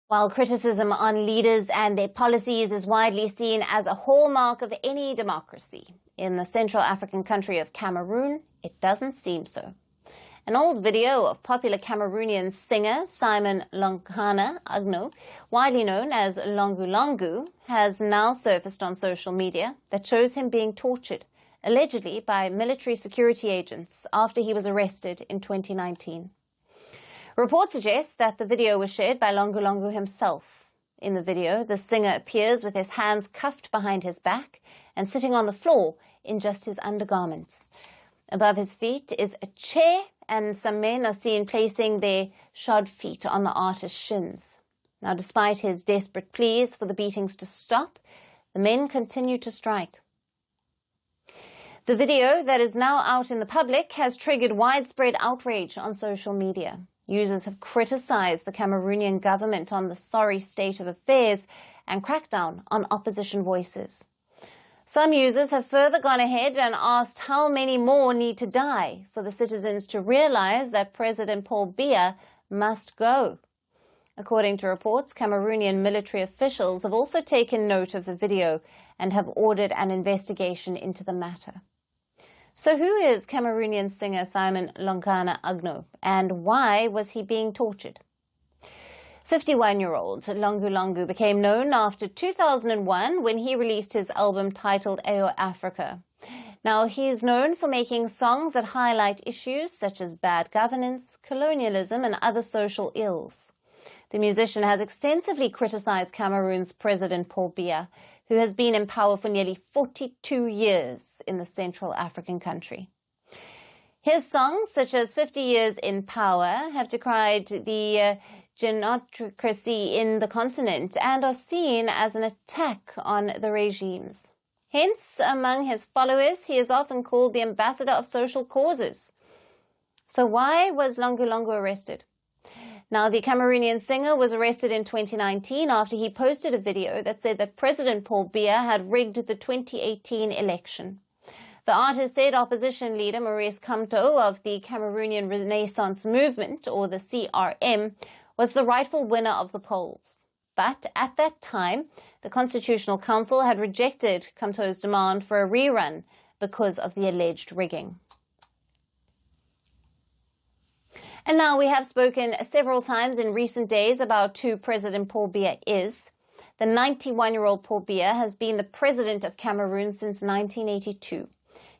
While criticism on leaders and their policies is widely seen as a hallmark of any democracy, in the Central African country of Cameroon, it doesn't seem so. An old video of popular Cameroonian singer Longue Longue, widely known as Longue Longue, has now surfaced on social media that shows him being tortured, allegedly by military security agents, after he was arrested in 2019. Reports suggest that the video was shared by Longue Longue himself. In the video, the singer appears with his hands cuffed behind his back and sitting on the floor in just his undergarments. Above his feet is a chair, and some men are seen placing their shod feet on the artist's shins. Now, despite his desperate pleas for the beatings to stop, the men continue to strike. The video that is now out in the public has triggered widespread outrage on social media. Users have criticized the Cameroonian government on the sorry state of affairs and crackdown on opposition voices. Some users have further gone ahead and asked how many more need to die for the citizens to realize that President Paul Biya must go. According to reports, Cameroonian military officials have also taken note of the video and have ordered an investigation into the matter. So who is Cameroonian singer Longue Longue, and why was he being tortured? 51-year-old Longue Longue became known after 2001 when he released his album titled Ayo Africa. Now, he is known for making songs that highlight issues such as bad governance, colonialism, and other social ills. The musician has extensively criticized Cameroon's President Paul Biya, who has been in power for nearly 42 years in the Central African country. His songs, such as 50 Years in Power, have decried the genocracy in the continent and are seen as an attack on the regimes. Hence, among his followers, he is often called the ambassador of social causes. So why was Longue Longue arrested? Now, the Cameroonian singer was arrested in 2019 after he posted a video that said that President Paul Biya had rigged the 2018 election. The artist said opposition leader Maurice Kamto of the Cameroonian Renaissance Movement, or the CRM, was the rightful winner of the polls. But at that time, the Constitutional Council had rejected Kamto's demand for a rerun because of the alleged rigging. And now we have spoken several times in recent days about who President Paul Biya is. The 91-year-old Paul Biya has been the president of Cameroon since 1982.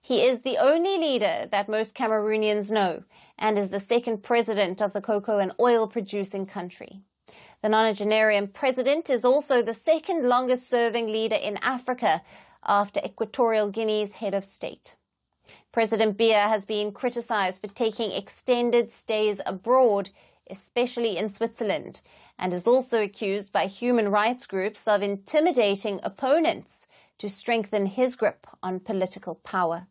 He is the only leader that most Cameroonians know and is the second president of the cocoa and oil-producing country. The nonagenarian president is also the second longest-serving leader in Africa after Equatorial Guinea's head of state. President Biya has been criticized for taking extended stays abroad, especially in Switzerland, and is also accused by human rights groups of intimidating opponents to strengthen his grip on political power.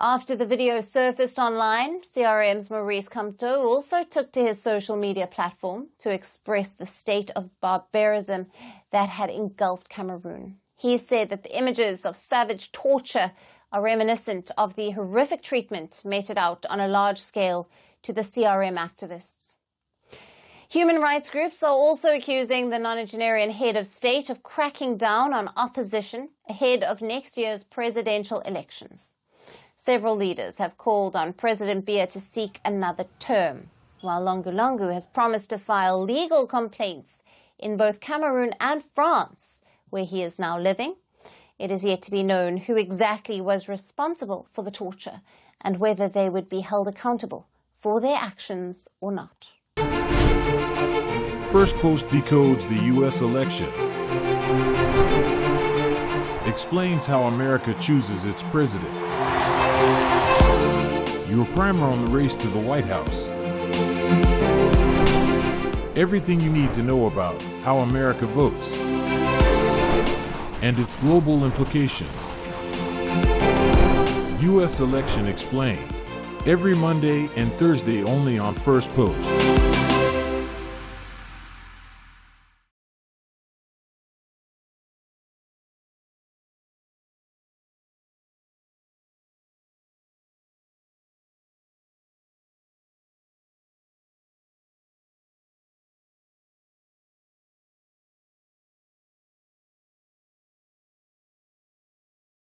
After the video surfaced online, CRM's Maurice Kamto also took to his social media platform to express the state of barbarism that had engulfed Cameroon. He said that the images of savage torture are reminiscent of the horrific treatment meted out on a large scale to the CRM activists. Human rights groups are also accusing the nonagenarian head of state of cracking down on opposition ahead of next year's presidential elections. Several leaders have called on President Biya to seek another term, while Longue Longue has promised to file legal complaints in both Cameroon and France, where he is now living. It is yet to be known who exactly was responsible for the torture and whether they would be held accountable for their actions or not. Firstpost decodes the U.S. election, explains how America chooses its president. Your primer on the race to the White House. Everything you need to know about how America votes and its global implications. U.S. Election Explained, every Monday and Thursday only on Firstpost.